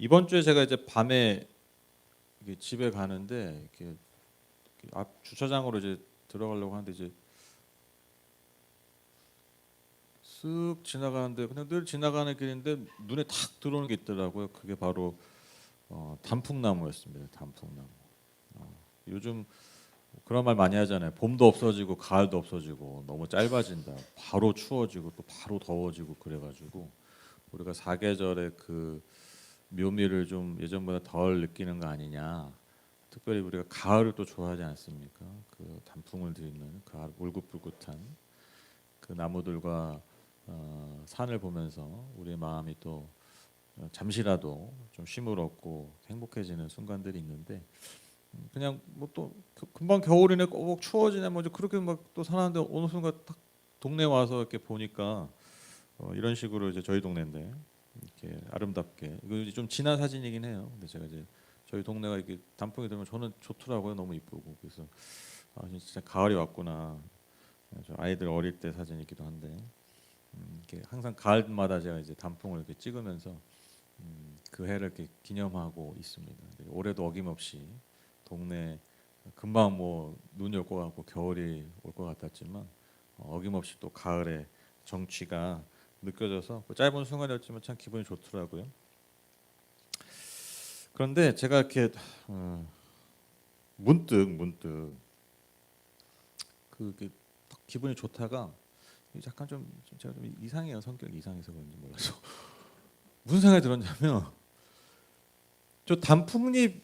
이번 주에 제가 이제 밤에 이게 집에 가는데 이렇게 앞 주차장으로 이제 들어가려고 하는데 이제 쓱 지나가는데 그냥 늘 지나가는 길인데 눈에 탁 들어오는 게 있더라고요. 그게 바로 단풍나무였습니다. 단풍나무. 요즘 그런 말 많이 하잖아요. 봄도 없어지고 가을도 없어지고 너무 짧아진다. 바로 추워지고 또 바로 더워지고 그래가지고 우리가 사계절의 그 묘미를 좀 예전보다 덜 느끼는 거 아니냐. 특별히 우리가 가을을 또 좋아하지 않습니까? 그 단풍을 드리는 가을 울긋불긋한 그 나무들과 산을 보면서 우리의 마음이 또 잠시라도 좀 쉼을 얻고 행복해지는 순간들이 있는데 그냥 뭐 또 금방 겨울이네 꼭 추워지네 뭐 그렇게 막 또 사는데 어느 순간 딱 동네 와서 이렇게 보니까 이런 식으로 이제 저희 동네인데 이렇게 아름답게 이거 이제 좀 지난 사진이긴 해요. 근데 제가 이제 저희 동네가 이렇게 단풍이 되면 저는 좋더라고요. 너무 이쁘고 그래서 진짜 가을이 왔구나. 저 아이들 어릴 때 사진이기도 한데 이렇게 항상 가을마다 제가 이제 단풍을 이렇게 찍으면서 그 해를 이렇게 기념하고 있습니다. 올해도 어김없이 동네 금방 뭐 눈이 올 것 같고 겨울이 올 것 같았지만 어김없이 또 가을의 정취가 느껴져서 짧은 순간이었지만 참 기분이 좋더라고요. 그런데 제가 이렇게 문득 그게 기분이 좋다가 약간 좀 제가 좀 이상해요. 성격이 이상해서 그런지 몰라서 무슨 생각이 들었냐면 저 단풍잎의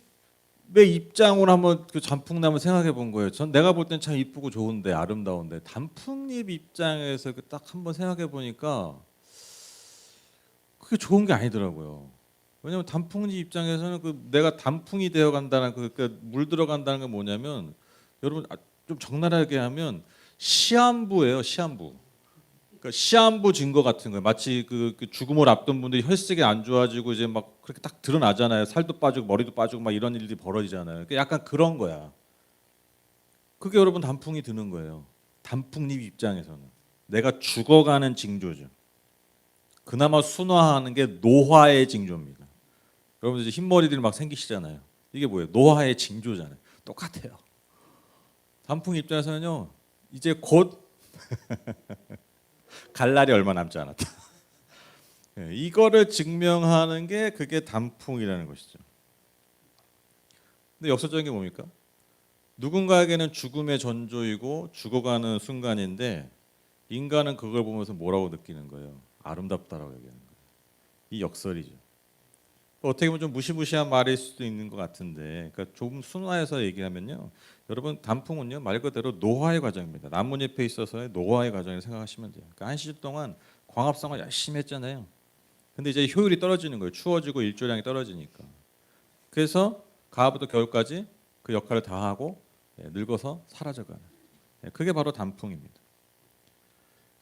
입장으로 한번 그 단풍나무 생각해 본 거예요. 전 내가 볼 땐 참 이쁘고 좋은데 아름다운데 단풍잎 입장에서 딱 한번 생각해 보니까 그게 좋은 게 아니더라고요. 왜냐면 단풍잎 입장에서는 그 내가 단풍이 되어 간다는 물 들어간다는 건 뭐냐면 여러분 좀 적나라하게 하면 시한부예요. 시한부. 그러니까 시한부 증거 같은 거예요. 마치 그 죽음을 앞둔 분들이 혈색이 안 좋아지고 이제 막 그렇게 딱 드러나잖아요. 살도 빠지고 머리도 빠지고 막 이런 일들이 벌어지잖아요. 그러니까 약간 그런 거야. 그게 여러분 단풍이 드는 거예요. 단풍잎 입장에서는 내가 죽어가는 징조죠. 그나마 순화하는 게 노화의 징조입니다. 여러분 이제 흰머리들이 막 생기시잖아요. 이게 뭐예요? 노화의 징조잖아요. 똑같아요. 단풍 입장에서는요. 이제 곧 갈 날이 얼마 남지 않았다. 이거를 증명하는 게 그게 단풍이라는 것이죠. 근데 역설적인 게 뭡니까? 누군가에게는 죽음의 전조이고 죽어가는 순간인데 인간은 그걸 보면서 뭐라고 느끼는 거예요? 아름답다라고 얘기하는 거예요. 이 역설이죠. 어떻게 보면 좀 무시무시한 말일 수도 있는 것 같은데, 그러니까 조금 순화해서 얘기하면요, 여러분 단풍은요 말 그대로 노화의 과정입니다. 나뭇잎에 있어서의 노화의 과정을 생각하시면 돼요. 그러니까 한 시즌 동안 광합성을 열심히 했잖아요. 근데 이제 효율이 떨어지는 거예요. 추워지고 일조량이 떨어지니까. 그래서 가을부터 겨울까지 그 역할을 다 하고 늙어서 사라져가는. 그게 바로 단풍입니다.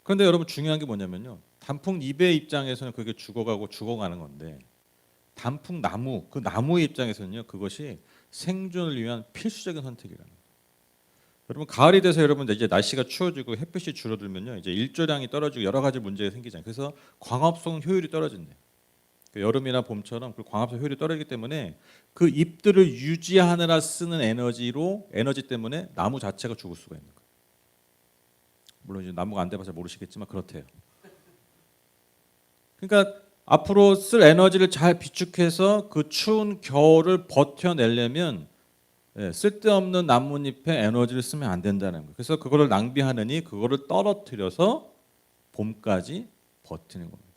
그런데 여러분 중요한 게 뭐냐면요, 단풍잎의 입장에서는 그게 죽어가고 죽어가는 건데. 단풍 나무 그 나무의 입장에서는요 그것이 생존을 위한 필수적인 선택이라는 거예요. 여러분 가을이 돼서 여러분 이제 날씨가 추워지고 햇빛이 줄어들면요 이제 일조량이 떨어지고 여러 가지 문제가 생기잖아요. 그래서 광합성 효율이 떨어진대요. 여름이나 봄처럼 그 광합성 효율이 떨어지기 때문에 그 잎들을 유지하느라 쓰는 에너지 때문에 나무 자체가 죽을 수가 있는 거예요. 물론 이제 나무가 안 돼봐서 모르시겠지만 그렇대요. 그러니까 앞으로 쓸 에너지를 잘 비축해서 그 추운 겨울을 버텨내려면 쓸데없는 나뭇잎에 에너지를 쓰면 안 된다는 거예요. 그래서 그거를 낭비하느니 그거를 떨어뜨려서 봄까지 버티는 겁니다.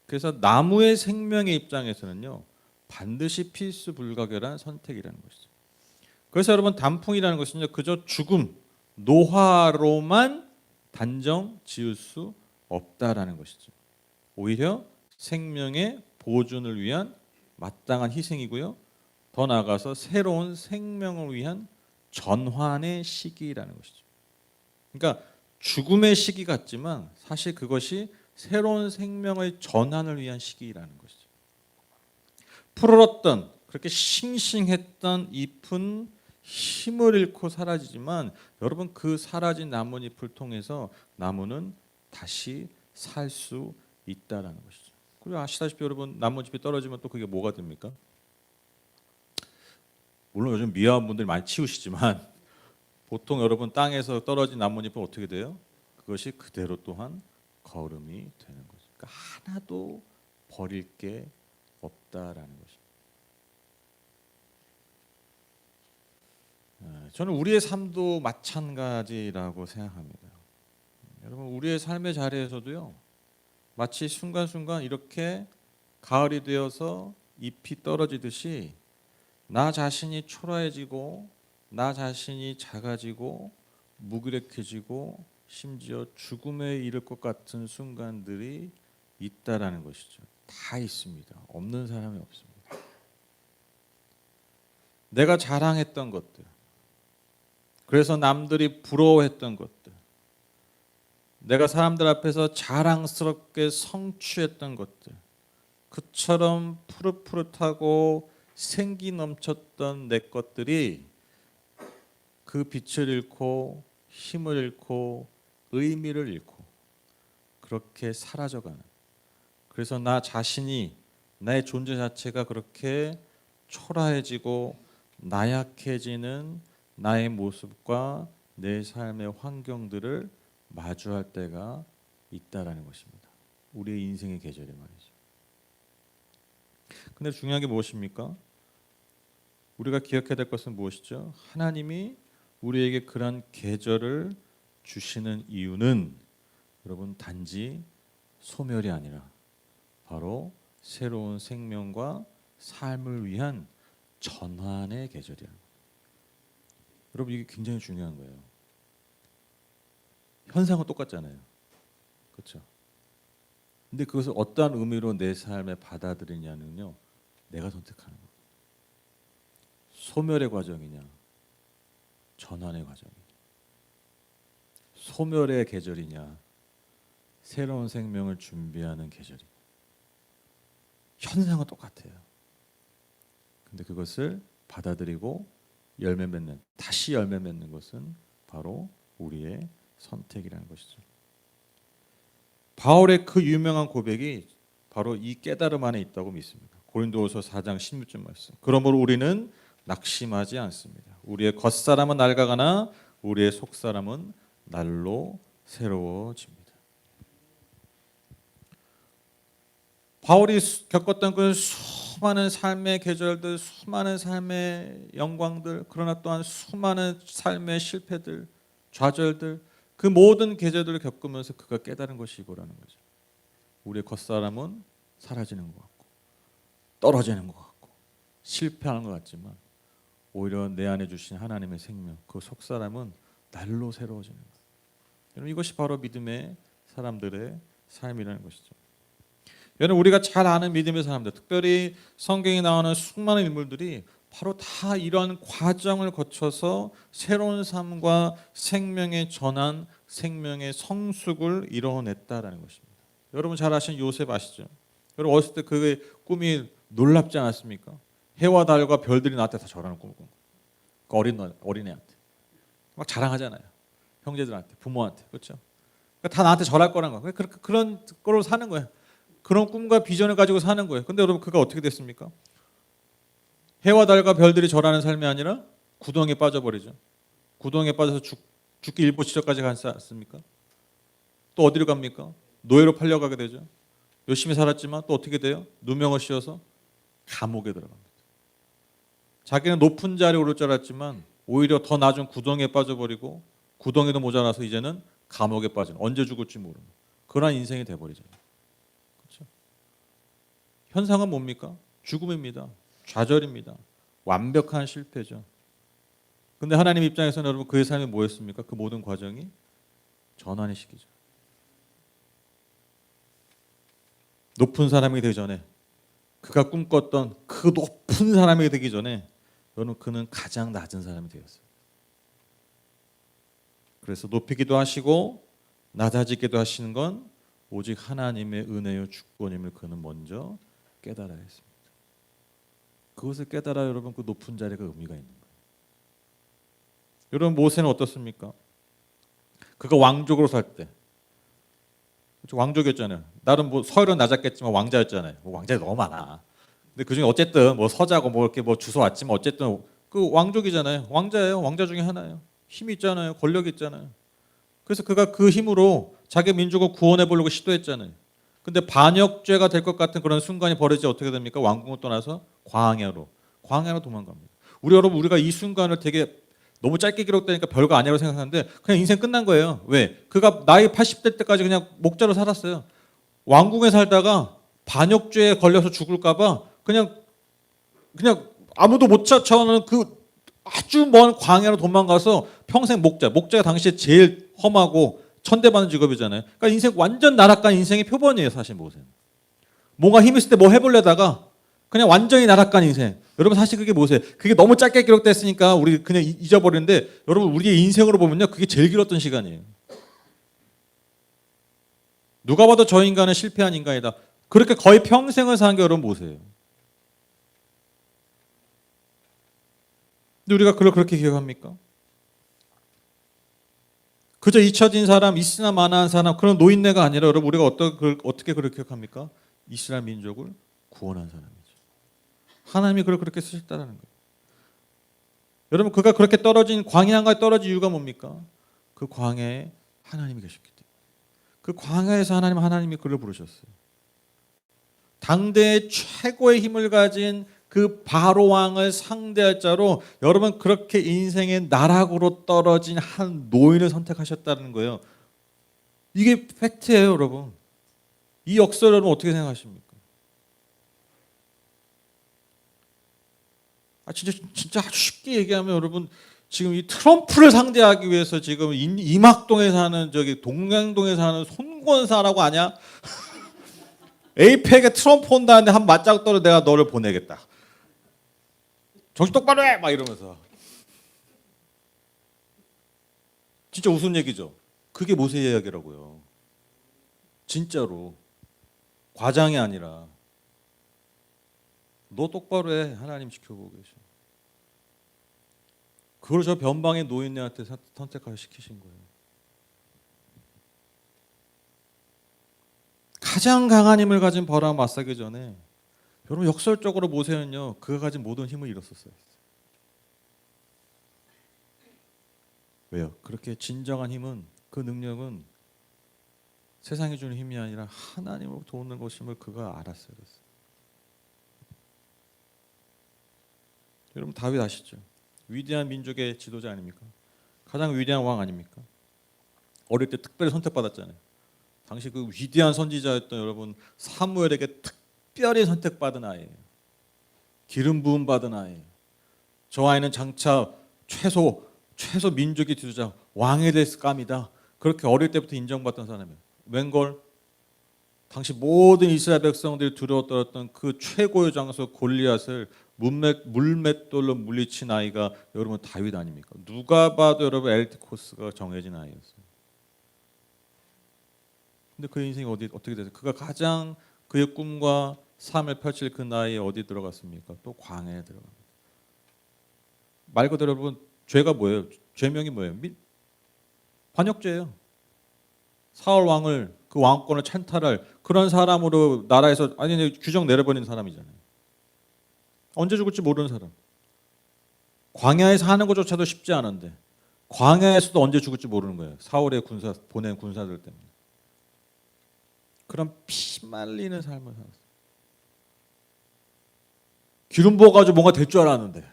그래서 나무의 생명의 입장에서는요 반드시 필수불가결한 선택이라는 것이죠. 그래서 여러분 단풍이라는 것은요 그저 죽음, 노화로만 단정 지을 수 없다라는 것이죠. 오히려 생명의 보존을 위한 마땅한 희생이고요. 더 나아가서 새로운 생명을 위한 전환의 시기라는 것이죠. 그러니까 죽음의 시기 같지만 사실 그것이 새로운 생명의 전환을 위한 시기라는 것이죠. 푸르렀던 그렇게 싱싱했던 잎은 힘을 잃고 사라지지만 여러분 그 사라진 나뭇잎을 통해서 나무는 다시 살 수 있다라는 것이죠. 그리고 아시다시피 여러분 나뭇잎이 떨어지면 또 그게 뭐가 됩니까? 물론 요즘 미화원 분들이 많이 치우시지만 보통 여러분 땅에서 떨어진 나뭇잎은 어떻게 돼요? 그것이 그대로 또한 거름이 되는 거죠. 그러니까 하나도 버릴 게 없다라는 것입니다. 저는 우리의 삶도 마찬가지라고 생각합니다. 여러분 우리의 삶의 자리에서도요. 마치 순간순간 이렇게 가을이 되어서 잎이 떨어지듯이 나 자신이 초라해지고 나 자신이 작아지고 무기력해지고 심지어 죽음에 이를 것 같은 순간들이 있다라는 것이죠. 다 있습니다. 없는 사람이 없습니다. 내가 자랑했던 것들, 그래서 남들이 부러워했던 것들, 내가 사람들 앞에서 자랑스럽게 성취했던 것들, 그처럼 푸릇푸릇하고 생기 넘쳤던 내 것들이 그 빛을 잃고 힘을 잃고 의미를 잃고 그렇게 사라져가는, 그래서 나 자신이, 나의 존재 자체가 그렇게 초라해지고 나약해지는 나의 모습과 내 삶의 환경들을 마주할 때가 있다라는 것입니다. 우리의 인생의 계절이 말이죠. 근데 중요한 게 무엇입니까? 우리가 기억해야 될 것은 무엇이죠? 하나님이 우리에게 그런 계절을 주시는 이유는 여러분 단지 소멸이 아니라 바로 새로운 생명과 삶을 위한 전환의 계절이야. 여러분 이게 굉장히 중요한 거예요. 현상은 똑같잖아요. 그렇죠? 근데 그것을 어떠한 의미로 내 삶에 받아들이냐는요. 내가 선택하는 거예요. 소멸의 과정이냐 전환의 과정이냐, 소멸의 계절이냐 새로운 생명을 준비하는 계절이냐. 현상은 똑같아요. 근데 그것을 받아들이고 열매 맺는, 다시 열매 맺는 것은 바로 우리의 선택이라는 것이죠. 바울의 그 유명한 고백이 바로 이 깨달음 안에 있다고 믿습니다. 고린도후서 4장 16절 말씀. 그러므로 우리는 낙심하지 않습니다. 우리의 겉사람은 낡아가나 우리의 속사람은 날로 새로워집니다. 바울이 겪었던 그 수많은 삶의 계절들, 수많은 삶의 영광들, 그러나 또한 수많은 삶의 실패들, 좌절들, 그 모든 계절들을 겪으면서 그가 깨달은 것이 이거라는 거죠. 우리의 겉사람은 사라지는 것 같고 떨어지는 것 같고 실패하는 것 같지만 오히려 내 안에 주신 하나님의 생명, 그 속사람은 날로 새로워지는 거예요. 여러분 이것이 바로 믿음의 사람들의 삶이라는 것이죠. 여러분 우리가 잘 아는 믿음의 사람들, 특별히 성경에 나오는 수많은 인물들이 바로 다 이러한 과정을 거쳐서 새로운 삶과 생명의 전환, 생명의 성숙을 이뤄냈다라는 것입니다. 여러분 잘 아시는 요셉 아시죠? 여러분 어렸을 때 그의 꿈이 놀랍지 않았습니까? 해와 달과 별들이 나한테 다 절하는 꿈을 꾼 거예요. 어린애한테 막 자랑하잖아요. 형제들한테, 부모한테, 그렇죠? 그러니까 다 나한테 절할 거란 거예요. 그런 거로 사는 거예요. 그런 꿈과 비전을 가지고 사는 거예요. 근데 여러분 그가 어떻게 됐습니까? 해와 달과 별들이 절하는 삶이 아니라 구덩이에 빠져버리죠. 구덩이에 빠져서 죽기 일보 지점까지 가지 않습니까? 또 어디로 갑니까? 노예로 팔려가게 되죠. 열심히 살았지만 또 어떻게 돼요? 누명을 씌워서 감옥에 들어갑니다. 자기는 높은 자리에 오를 줄 알았지만 오히려 더 낮은 구덩이에 빠져버리고 구덩이도 모자라서 이제는 감옥에 빠진, 언제 죽을지 모르는 그런 인생이 돼버리잖아요. 그렇죠? 현상은 뭡니까? 죽음입니다. 좌절입니다. 완벽한 실패죠. 근데 하나님 입장에서는 여러분 그의 삶이 뭐였습니까? 그 모든 과정이 전환의 시기죠. 높은 사람이 되기 전에, 그가 꿈꿨던 그 높은 사람이 되기 전에 여러분 그는 가장 낮은 사람이 되었어요. 그래서 높이기도 하시고 낮아지기도 하시는 건 오직 하나님의 은혜요 주권임을 그는 먼저 깨달아야 했습니다. 그것을 깨달아 여러분 그 높은 자리가 의미가 있는 거예요. 여러분 모세는 어떻습니까? 그가 왕족으로 살 때 왕족이었잖아요. 나름 뭐 서열은 낮았겠지만 왕자였잖아요. 뭐 왕자가 너무 많아. 근데 그중에 어쨌든 뭐 서자고 뭐 이렇게 뭐 주워 왔지만 어쨌든 그 왕족이잖아요. 왕자예요. 왕자 중에 하나예요. 힘이 있잖아요. 권력이 있잖아요. 그래서 그가 그 힘으로 자기 민족을 구원해 보려고 시도했잖아요. 근데 반역죄가 될 것 같은 그런 순간이 벌어지지 어떻게 됩니까? 왕궁을 떠나서 광야로 도망갑니다. 여러분 우리가 이 순간을 되게 너무 짧게 기록되니까 별거 아니라고 생각하는데 그냥 인생 끝난 거예요. 왜? 그가 나이 80대 때까지 그냥 목자로 살았어요. 왕궁에 살다가 반역죄에 걸려서 죽을까봐 그냥 아무도 못 찾아오는 그 아주 먼 광야로 도망가서 평생 목자가 당시에 제일 험하고 천대받는 직업이잖아요. 그러니까 인생 완전 나락간 인생의 표본이에요, 사실 모세는. 뭔가 힘 있을 때 뭐 해보려다가 그냥 완전히 나락간 인생. 여러분 사실 그게 뭐세요? 그게 너무 짧게 기록됐으니까 우리 그냥 잊어버리는데 여러분 우리의 인생으로 보면요, 그게 제일 길었던 시간이에요. 누가 봐도 저 인간은 실패한 인간이다. 그렇게 거의 평생을 산 게 여러분 뭐세요? 근데 우리가 그걸 그렇게 기억합니까? 그저 잊혀진 사람, 있으나 마나한 사람, 그런 노인네가 아니라 여러분 우리가 어떻게 그렇게 기억합니까? 이스라엘 민족을 구원한 사람이죠. 하나님이 그걸 그렇게 쓰셨다는 거예요. 여러분 그가 그렇게 떨어진 광야에 떨어진 이유가 뭡니까? 그 광야에 하나님이 계셨기 때문에. 그 광야에서 하나님이 그를 부르셨어요. 당대의 최고의 힘을 가진 그 바로 왕을 상대할 자로 여러분 그렇게 인생의 나락으로 떨어진 한 노인을 선택하셨다는 거예요. 이게 팩트예요, 여러분. 이 역사를 여러분 어떻게 생각하십니까? 진짜 아주 쉽게 얘기하면 여러분 지금 이 트럼프를 상대하기 위해서 지금 임학동에 사는 저기 동양동에 사는 손권사라고 아냐? 에이펙에 트럼프 온다는데 한 맞짱 떠서 내가 너를 보내겠다. 정신 똑바로 해! 막 이러면서. 진짜 우스운 얘기죠. 그게 모세 이야기라고요. 진짜로. 과장이 아니라. 너 똑바로 해. 하나님 지켜보고 계셔. 그걸 저 변방의 노인네한테 선택하여 시키신 거예요. 가장 강한 힘을 가진 바로와 맞서기 전에 여러분 역설적으로 모세는요, 그가 가진 모든 힘을 잃었었어요. 왜요? 그렇게 진정한 힘은, 그 능력은 세상이 주는 힘이 아니라 하나님으로부터 오는 것임을 그가 알았어요. 여러분 다윗 아시죠? 위대한 민족의 지도자 아닙니까? 가장 위대한 왕 아닙니까? 어릴 때 특별히 선택받았잖아요. 당시 그 위대한 선지자였던 여러분 사무엘에게 특별히 선택받은 아이예요. 기름 부음 받은 아이예요. 저 아이는 장차 최소 민족의 지도자 왕이 될 감이다. 그렇게 어릴 때부터 인정받던 사람이에요. 웬걸 당시 모든 이스라엘 백성들이 두려워 떨었던 그 최고의 장수 골리앗을 물맷돌로 물리친 아이가 여러분 다윗 아닙니까? 누가 봐도 여러분 엘리트 코스가 정해진 아이였어요. 근데 그 인생이 어떻게 됐어요? 그가 가장 그의 꿈과 삶을 펼칠 그 나이에 어디 들어갔습니까? 또 광야에 들어갑니다. 말 그대로 여러분 죄가 뭐예요? 죄명이 뭐예요? 반역죄예요. 사울 왕을 그 왕권을 찬탈할 그런 사람으로 나라에서 규정 내려버린 사람이잖아요. 언제 죽을지 모르는 사람. 광야에서 하는 것조차도 쉽지 않은데 광야에서도 언제 죽을지 모르는 거예요. 사울의 보낸 군사들 때문에. 그런 피말리는 삶을 살았어요. 기름 부어가지고 뭔가 될 줄 알았는데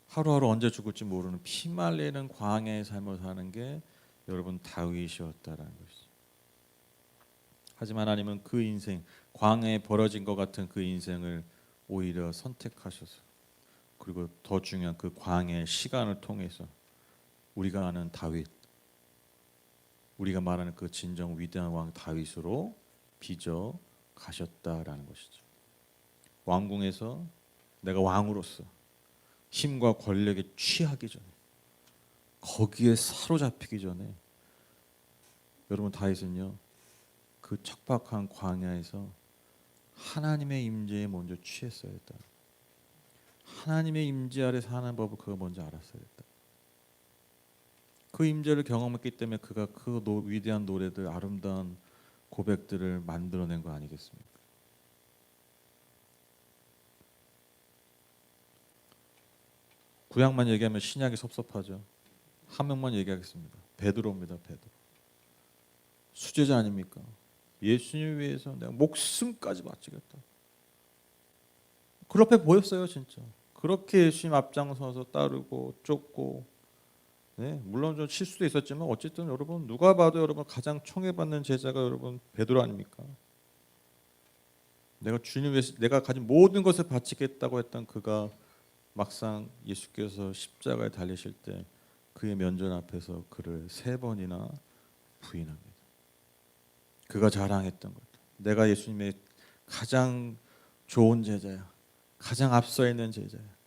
하루하루 언제 죽을지 모르는 피말리는 광야의 삶을 사는 게 여러분 다윗이었다라는 것이죠. 하지만 하나님은 그 인생, 광야에 벌어진 것 같은 그 인생을 오히려 선택하셔서 그리고 더 중요한 그 광야의 시간을 통해서 우리가 아는 다윗, 우리가 말하는 그 진정 위대한 왕 다윗으로 빚어 가셨다라는 것이죠. 왕궁에서 내가 왕으로서 힘과 권력에 취하기 전에 거기에 사로잡히기 전에 여러분 다윗은요 그 척박한 광야에서 하나님의 임재에 먼저 취했어야 했다. 하나님의 임재 아래 사는 법을 그가 먼저 알았어야 했다. 그 임재를 경험했기 때문에 그가 그 위대한 노래들, 아름다운 고백들을 만들어낸 거 아니겠습니까? 구약만 얘기하면 신약이 섭섭하죠. 한 명만 얘기하겠습니다. 베드로입니다. 베드로. 수제자 아닙니까? 예수님 위해서 내가 목숨까지 바치겠다. 그렇게 보였어요, 진짜. 그렇게 예수님 앞장서서 따르고 쫓고, 네, 물론 좀 실수도 있었지만 어쨌든 여러분 누가 봐도 여러분 가장 총애받는 제자가 여러분 베드로 아닙니까? 내가 주님 위해서 내가 가진 모든 것을 바치겠다고 했던 그가 막상 예수께서 십자가에 달리실 때 그의 면전 앞에서 그를 3번이나 부인합니다. 그가 자랑했던 것. 내가 예수님의 가장 좋은 제자야. 가장 앞서 있는 제자야.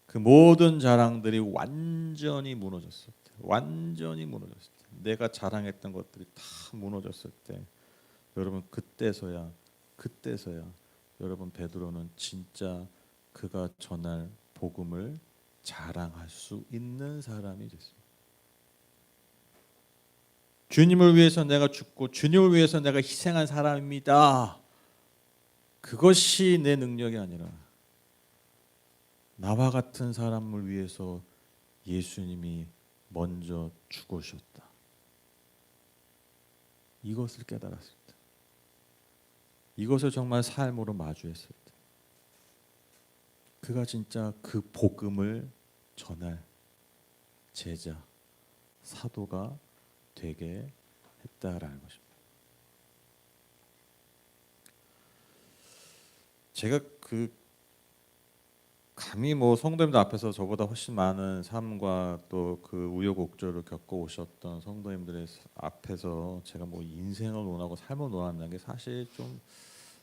그 모든 자랑들이 완전히 무너졌을 때, 완전히 무너졌을 때, 내가 자랑했던 것들이 다 무너졌을 때, 여러분 그때서야 여러분 베드로는 진짜 그가 전할 복음을 자랑할 수 있는 사람이 됐습니다. 주님을 위해서 내가 죽고 주님을 위해서 내가 희생한 사람입니다. 그것이 내 능력이 아니라 나와 같은 사람을 위해서 예수님이 먼저 죽으셨다. 이것을 깨달았을 때, 이것을 정말 삶으로 마주했을 때, 그가 진짜 그 복음을 전할 제자, 사도가 되게 했다라는 것입니다. 제가 감히 성도님들 앞에서 저보다 훨씬 많은 삶과 또 그 우여곡절을 겪어 오셨던 성도님들의 앞에서 제가 인생을 논하고 삶을 논한다는 게 사실 좀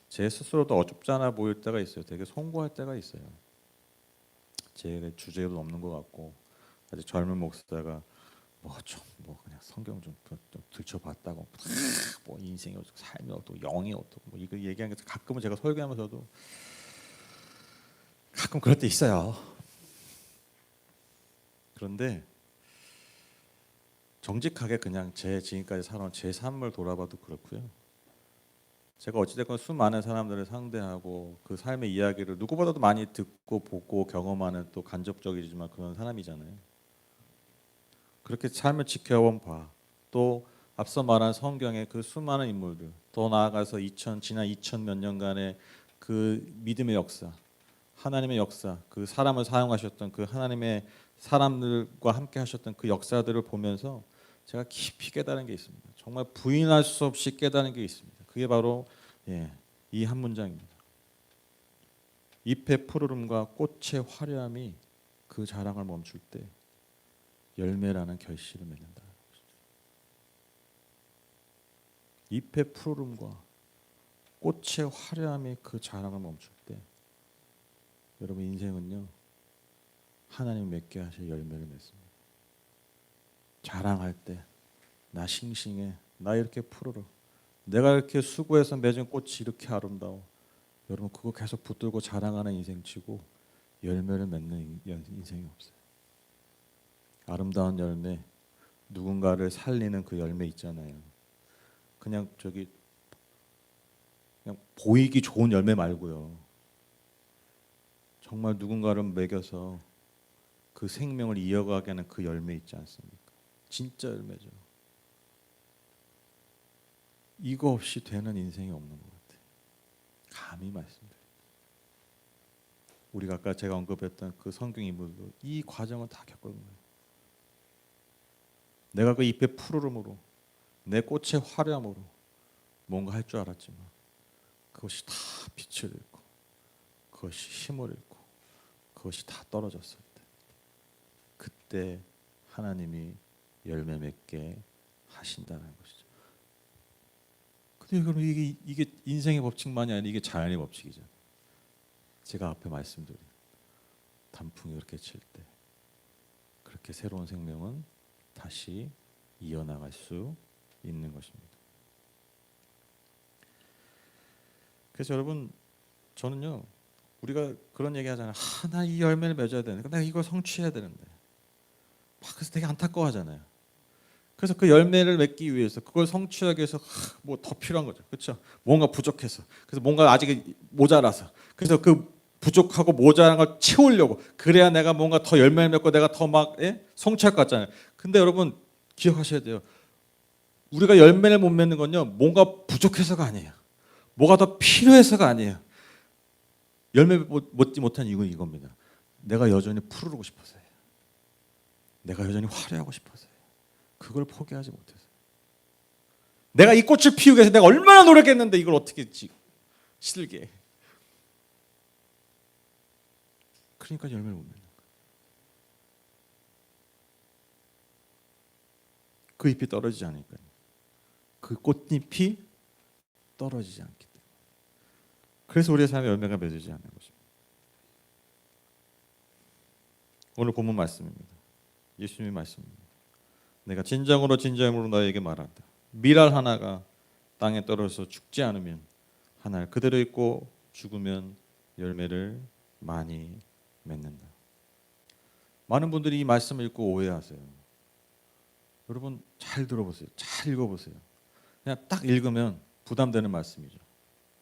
제 스스로도 어줍잖아 보일 때가 있어요. 되게 송구할 때가 있어요. 제 주제도 없는 것 같고 아직 젊은 목사가 그냥 성경 좀 들춰봤다고 인생이 어떻고 삶이 어떻고 영이 어떻고 이거 얘기하는 게 가끔은 제가 설교하면서도 가끔 그럴 때 있어요. 그런데 정직하게 그냥 제 지금까지 살아온 제 삶을 돌아봐도 그렇고요. 제가 어찌됐건 수많은 사람들을 상대하고 그 삶의 이야기를 누구보다도 많이 듣고 보고 경험하는 또 간접적이지만 그런 사람이잖아요. 그렇게 삶을 지켜본 바, 또 앞서 말한 성경의 그 수많은 인물들, 더 나아가서 지난 2000 몇 년간의 그 믿음의 역사, 하나님의 역사, 그 사람을 사용하셨던 그 하나님의 사람들과 함께 하셨던 그 역사들을 보면서 제가 깊이 깨달은 게 있습니다. 정말 부인할 수 없이 깨달은 게 있습니다. 그게 바로 이 한 문장입니다. 잎의 푸르름과 꽃의 화려함이 그 자랑을 멈출 때 열매라는 결실을 맺는다. 잎의 푸르름과 꽃의 화려함이 그 자랑을 멈출 때 여러분 인생은요 하나님 맺게 하실 열매를 맺습니다. 자랑할 때 나 싱싱해, 나 이렇게 푸르러, 내가 이렇게 수고해서 맺은 꽃이 이렇게 아름다워. 여러분 그거 계속 붙들고 자랑하는 인생치고 열매를 맺는 인생이 없어요. 아름다운 열매, 누군가를 살리는 그 열매 있잖아요. 그냥 보이기 좋은 열매 말고요. 정말 누군가를 먹여서 그 생명을 이어가게 하는 그 열매 있지 않습니까? 진짜 열매죠. 이거 없이 되는 인생이 없는 것 같아요. 감히 말씀드려요. 우리가 아까 제가 언급했던 그 성경 인물도 이 과정을 다 겪었는 거예요. 내가 그 잎의 푸르름으로 내 꽃의 화려함으로 뭔가 할 줄 알았지만 그것이 다 빛을 잃고 그것이 힘을 잃고 그것이 다 떨어졌을 때 그때 하나님이 열매 맺게 하신다는 것이죠. 근데 그럼 이게 인생의 법칙만이 아니라 이게 자연의 법칙이죠. 제가 앞에 말씀드린 단풍이 그렇게 칠 때 그렇게 새로운 생명은 다시 이어나갈 수 있는 것입니다. 그래서 여러분 저는요 우리가 그런 얘기 하잖아요. 나 이 열매를 맺어야 되는데 내가 이걸 성취해야 되는데 막 그래서 되게 안타까워하잖아요. 그래서 그 열매를 맺기 위해서 그걸 성취하기 위해서 뭐 더 필요한 거죠. 그렇죠? 뭔가 부족해서. 그래서 뭔가 아직 모자라서. 그래서 그 부족하고 모자란 걸 채우려고. 그래야 내가 뭔가 더 열매를 맺고 내가 더 막 성취할 것 같잖아요. 근데 여러분 기억하셔야 돼요. 우리가 열매를 못 맺는 건요. 뭔가 부족해서가 아니에요. 뭐가 더 필요해서가 아니에요. 열매 맺지 못한 이유는 이겁니다. 내가 여전히 푸르르고 싶어서요. 내가 여전히 화려하고 싶어서요. 그걸 포기하지 못해서. 내가 이 꽃을 피우기 위해서 내가 얼마나 노력했는데 이걸 어떻게 시들게 해. 그러니까 열매를 못 맺는 거예요. 그 잎이 떨어지지 않으니까요. 그 꽃잎이 떨어지지 않기 때문에. 그래서 우리의 삶에 열매가 맺어지지 않는 것입니다. 오늘 본문 말씀입니다. 예수님의 말씀입니다. 내가 진정으로 너에게 말한다. 밀알 하나가 땅에 떨어져서 죽지 않으면 한 알 그대로 있고 죽으면 열매를 많이 맺는다. 많은 분들이 이 말씀을 읽고 오해하세요. 여러분 잘 들어보세요. 잘 읽어보세요. 그냥 딱 읽으면 부담되는 말씀이죠.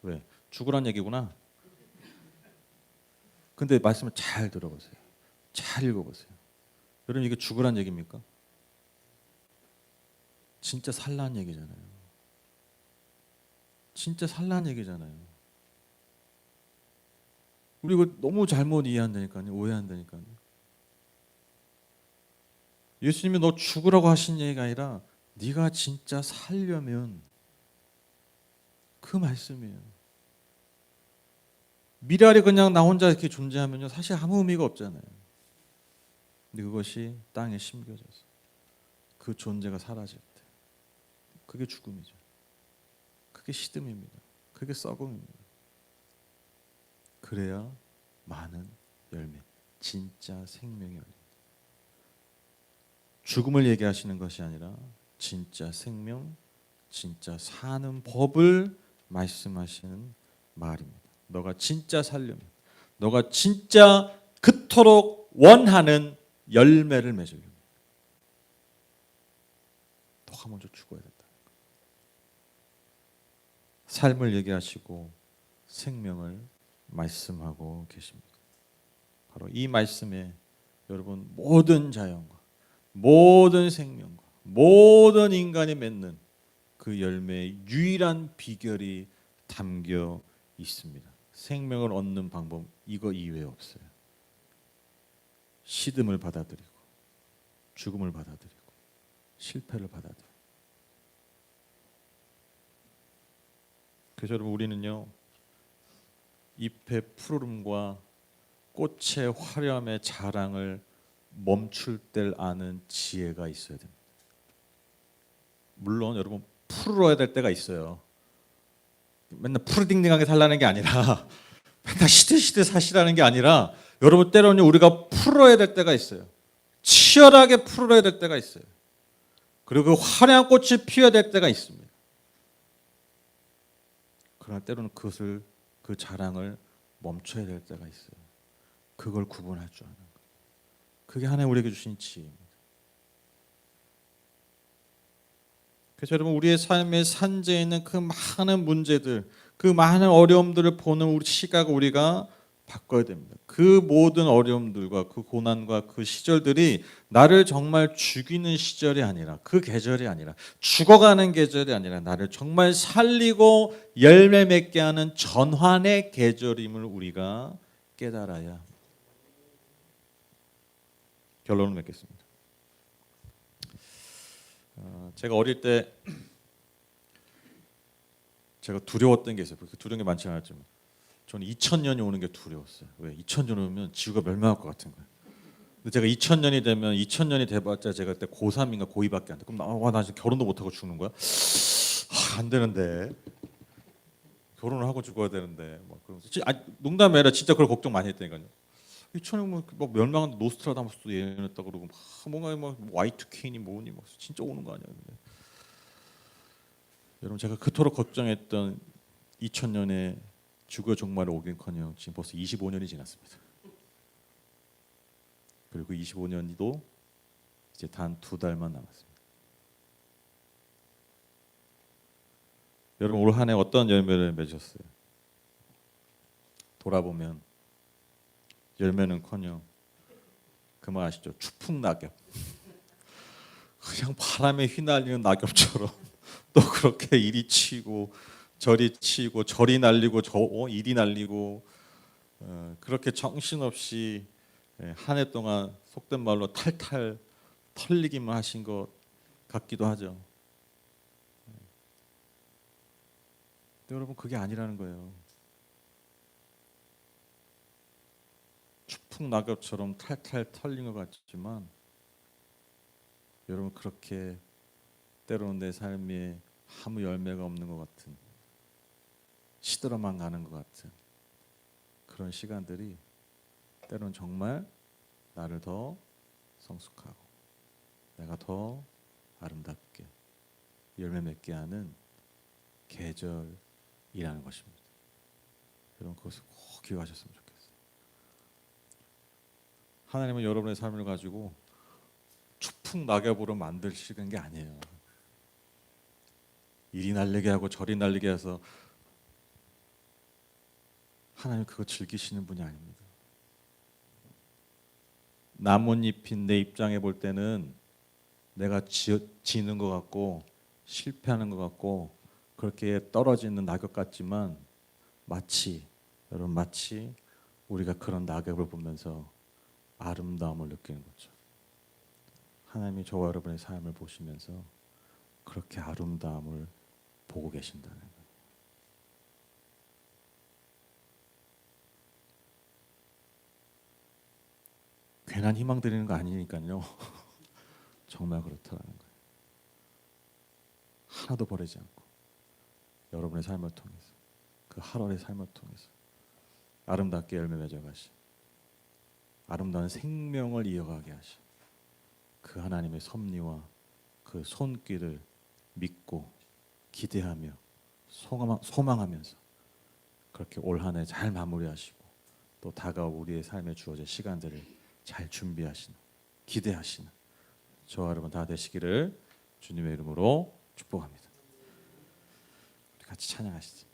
왜? 죽으란 얘기구나. 근데 말씀을 잘 들어보세요. 잘 읽어보세요. 여러분 이게 죽으란 얘기입니까? 진짜 살라는 얘기잖아요. 진짜 살라는 얘기잖아요. 우리 이거 너무 잘못 이해한다니까요. 오해한다니까요. 예수님이 너 죽으라고 하신 얘기가 아니라 네가 진짜 살려면 그 말씀이에요. 미랄이 그냥 나 혼자 이렇게 존재하면요 사실 아무 의미가 없잖아요. 근데 그것이 땅에 심겨져서 그 존재가 사라질 때 그게 죽음이죠. 그게 시듬입니다. 그게 썩음입니다. 그래야 많은 열매, 진짜 생명이 열립니다. 죽음을 얘기하시는 것이 아니라 진짜 생명, 진짜 사는 법을 말씀하시는 말입니다. 너가 진짜 살려면, 너가 진짜 그토록 원하는 열매를 맺으려면 너가 먼저 죽어야 된다. 삶을 얘기하시고 생명을 말씀하고 계십니다. 바로 이 말씀에 여러분 모든 자연과 모든 생명과 모든 인간이 맺는 그 열매의 유일한 비결이 담겨 있습니다. 생명을 얻는 방법 이거 이외에 없어요. 시듬을 받아들이고 죽음을 받아들이고 실패를 받아들이고. 그래서 여러분 우리는요 잎의 푸르름과 꽃의 화려함의 자랑을 멈출 때를 아는 지혜가 있어야 됩니다. 물론 여러분 푸르러야 될 때가 있어요. 맨날 푸르딩딩하게 살라는 게 아니라 맨날 시들시들 사시라는 게 아니라 여러분 때로는 우리가 푸르러야 될 때가 있어요. 치열하게 푸르러야 될 때가 있어요. 그리고 그 화려한 꽃이 피어야 될 때가 있습니다. 그러나 때로는 그 자랑을 멈춰야 될 때가 있어요. 그걸 구분할 줄 아는 것. 그게 하나님 우리에게 주신 지혜입니다. 그래서 여러분 우리의 삶의 산재에 있는 그 많은 문제들, 그 많은 어려움들을 보는 우리 시각을 우리가 바꿔야 됩니다. 그 모든 어려움들과 그 고난과 그 시절들이 나를 정말 죽이는 시절이 아니라 그 계절이 아니라 죽어가는 계절이 아니라 나를 정말 살리고 열매 맺게 하는 전환의 계절임을 우리가 깨달아야 합니다. 결론을 맺겠습니다. 제가 어릴 때 제가 두려웠던 게 있어요. 두려운 게 많지 않았지만 저는 2000년이 오는 게 두려웠어요. 왜? 2000년 오면 지구가 멸망할 것 같은 거예요. 근데 제가 2000년이 되면 2000년이 돼봤자 제가 그때 고3인가 고2밖에 안 돼. 그럼 나 지금 결혼도 못 하고 죽는 거야? 안 되는데 결혼을 하고 죽어야 되는데 막 그러면서 농담이 아니라 진짜 그걸 걱정 많이 했다니까요. 2000년 뭐 멸망한 노스트라다무스도 예언했다 그러고 뭔가 막 Y2K니 뭐니 막 진짜 오는 거 아니야? 근데 여러분 제가 그토록 걱정했던 2000년에 지구가 종말이 오긴커녕 지금 벌써 25년이 지났습니다. 그리고 25년도 이제 단 2달만 남았습니다. 여러분 올 한 해 어떤 열매를 맺으셨어요? 돌아보면 열매는커녕 그 말 아시죠? 추풍 낙엽. 그냥 바람에 휘날리는 낙엽처럼 또 그렇게 이리 치고 저리 치고 저리 날리고 이리 날리고 그렇게 정신없이 한 해 동안 속된 말로 탈탈 털리기만 하신 것 같기도 하죠. 근데 여러분 그게 아니라는 거예요. 추풍 낙엽처럼 탈탈 털린 것 같지만 여러분 그렇게 때로는 내 삶에 아무 열매가 없는 것 같은 시들어만 가는 것 같은 그런 시간들이 때로는 정말 나를 더 성숙하고 내가 더 아름답게 열매 맺게 하는 계절이라는 것입니다. 여러분 그것을 꼭 기억하셨으면 좋겠어요. 하나님은 여러분의 삶을 가지고 추풍 낙엽으로 만드시는 게 아니에요. 이리 날리게 하고 저리 날리게 해서 하나님 그거 즐기시는 분이 아닙니다. 나뭇잎인 내 입장에 볼 때는 내가 지는 것 같고 실패하는 것 같고 그렇게 떨어지는 낙엽 같지만 여러분 마치 우리가 그런 낙엽을 보면서 아름다움을 느끼는 거죠. 하나님이 저와 여러분의 삶을 보시면서 그렇게 아름다움을 보고 계신다는 거예요. 괜한 희망 드리는 거 아니니까요. 정말 그렇다는 거예요. 하나도 버리지 않고 여러분의 삶을 통해서 그 하루의 삶을 통해서 아름답게 열매 맺어가시 아름다운 생명을 이어가게 하시 그 하나님의 섭리와 그 손길을 믿고 기대하며 소망하면서 그렇게 올 한 해 잘 마무리하시고 또 다가올 우리의 삶에 주어질 시간들을 잘 준비하시는 기대하시는 저와 여러분 다 되시기를 주님의 이름으로 축복합니다. 우리 같이 찬양하시죠.